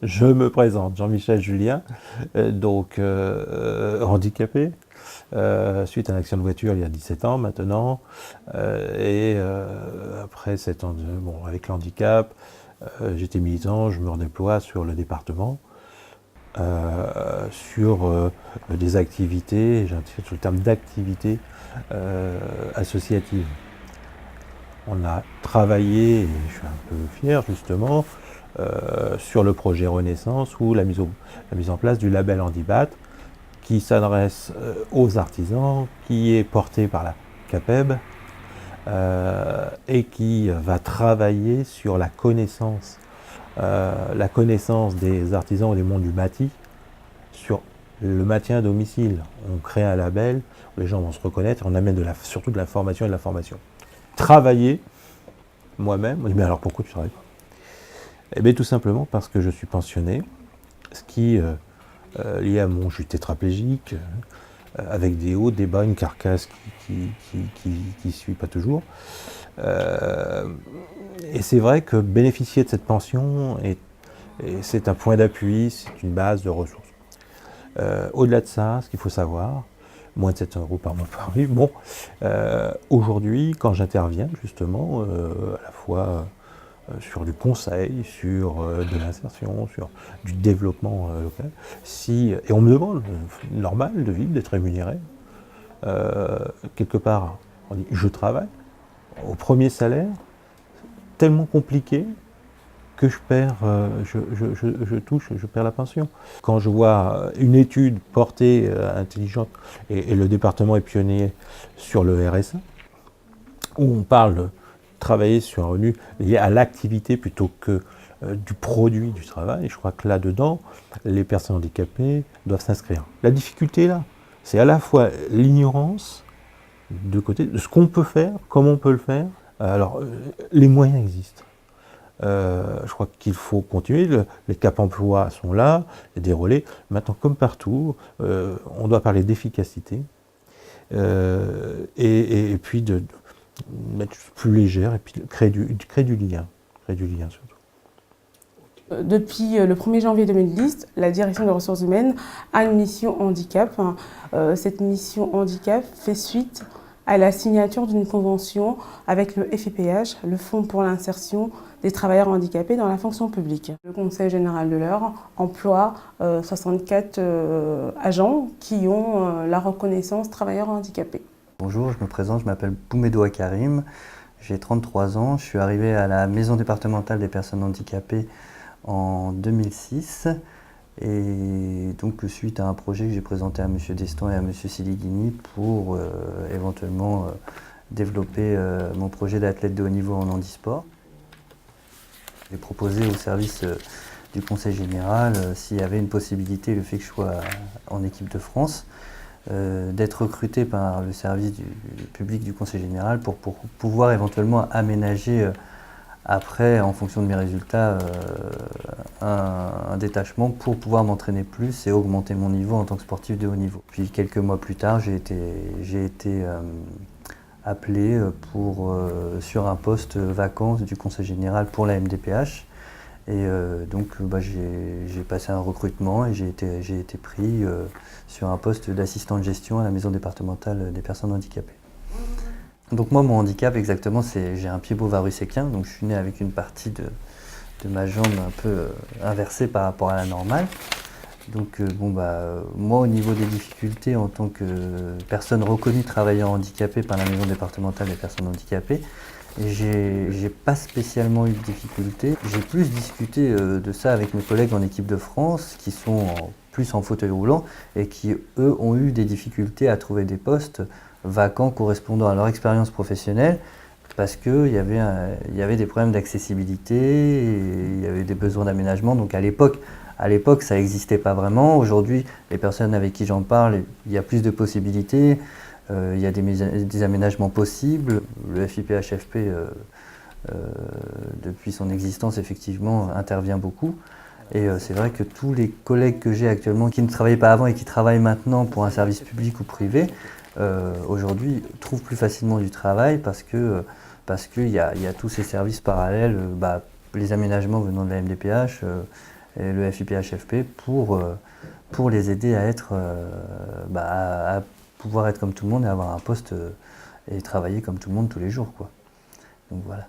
Je me présente, Jean-Michel Julien, handicapé, suite à un accident de voiture il y a 17 ans maintenant, après 7 ans avec l'handicap, j'étais militant, je me redéploie sur le département, sur des activités, j'insiste sur le terme d'activités associatives. On a travaillé, et je suis un peu fier justement, sur le projet Renaissance ou la mise en place du label Handibat qui s'adresse aux artisans, qui est porté par la CAPEB et qui va travailler sur la connaissance des artisans et des mondes du bâti sur le maintien à domicile. On crée un label où les gens vont se reconnaître et on amène surtout de l'information et de la formation. Travailler, moi-même, on dit mais alors pourquoi tu travailles pas? Eh bien tout simplement parce que je suis pensionné, ce qui, lié à je suis tétraplégique, avec des hauts, des bas, une carcasse qui suit pas toujours. Et c'est vrai que bénéficier de cette pension, c'est un point d'appui, c'est une base de ressources. Au-delà de ça, ce qu'il faut savoir, moins de 700 € par mois par vie, aujourd'hui, quand j'interviens justement, à la fois sur du conseil, sur de l'insertion, sur du développement local. Et on me demande, normal de vivre, d'être rémunéré. Quelque part, on dit je travaille, au premier salaire, tellement compliqué que je perds, je perds la pension. Quand je vois une étude portée, intelligente, et le département est pionnier sur le RSA, où on parle de travailler sur un revenu lié à l'activité plutôt que du produit du travail. Et je crois que là-dedans, les personnes handicapées doivent s'inscrire. La difficulté là, c'est à la fois l'ignorance de côté de ce qu'on peut faire, comment on peut le faire. Alors, les moyens existent. Je crois qu'il faut continuer. Les Cap Emploi sont là, il y a des relais. Maintenant, comme partout, on doit parler d'efficacité et puis de mettre plus légère et puis créer du lien. Créer du lien surtout. Depuis le 1er janvier 2010, la direction des ressources humaines a une mission handicap. Cette mission handicap fait suite à la signature d'une convention avec le FIPH, le Fonds pour l'insertion des travailleurs handicapés dans la fonction publique. Le Conseil général de l'Eure emploie 64 agents qui ont la reconnaissance travailleurs handicapés. Bonjour, je me présente, je m'appelle Boumedo Karim, j'ai 33 ans, je suis arrivé à la Maison départementale des personnes handicapées en 2006 et donc suite à un projet que j'ai présenté à M. Destan et à M. Siligini pour éventuellement développer mon projet d'athlète de haut niveau en handisport. J'ai proposé au service du Conseil général s'il y avait une possibilité, le fait que je sois en équipe de France, d'être recruté par le service du public du Conseil général pour pouvoir éventuellement aménager après, en fonction de mes résultats, un détachement pour pouvoir m'entraîner plus et augmenter mon niveau en tant que sportif de haut niveau. Puis quelques mois plus tard, j'ai été appelé sur un poste vacant du Conseil général pour la MDPH. Et j'ai passé un recrutement et j'ai été pris sur un poste d'assistant de gestion à la Maison départementale des personnes handicapées. Donc moi, mon handicap exactement, j'ai un pied bovaro-équien, donc je suis né avec une partie de ma jambe un peu inversée par rapport à la normale. Donc moi, au niveau des difficultés, en tant que personne reconnue travaillant handicapée par la Maison départementale des personnes handicapées, j'ai pas spécialement eu de difficultés. J'ai plus discuté de ça avec mes collègues en équipe de France qui sont plus en fauteuil roulant et qui, eux, ont eu des difficultés à trouver des postes vacants correspondant à leur expérience professionnelle parce qu'il y avait des problèmes d'accessibilité, il y avait des besoins d'aménagement. Donc à l'époque, ça n'existait pas vraiment. Aujourd'hui, les personnes avec qui j'en parle, il y a plus de possibilités. Il y a des aménagements possibles. Le FIPHFP, depuis son existence, effectivement, intervient beaucoup. Et c'est vrai que tous les collègues que j'ai actuellement, qui ne travaillaient pas avant et qui travaillent maintenant pour un service public ou privé, aujourd'hui trouvent plus facilement du travail parce qu'il y a tous ces services parallèles, les aménagements venant de la MDPH, et le FIPHFP pour les aider à être, à pouvoir être comme tout le monde et avoir un poste et travailler comme tout le monde tous les jours, quoi. Donc voilà.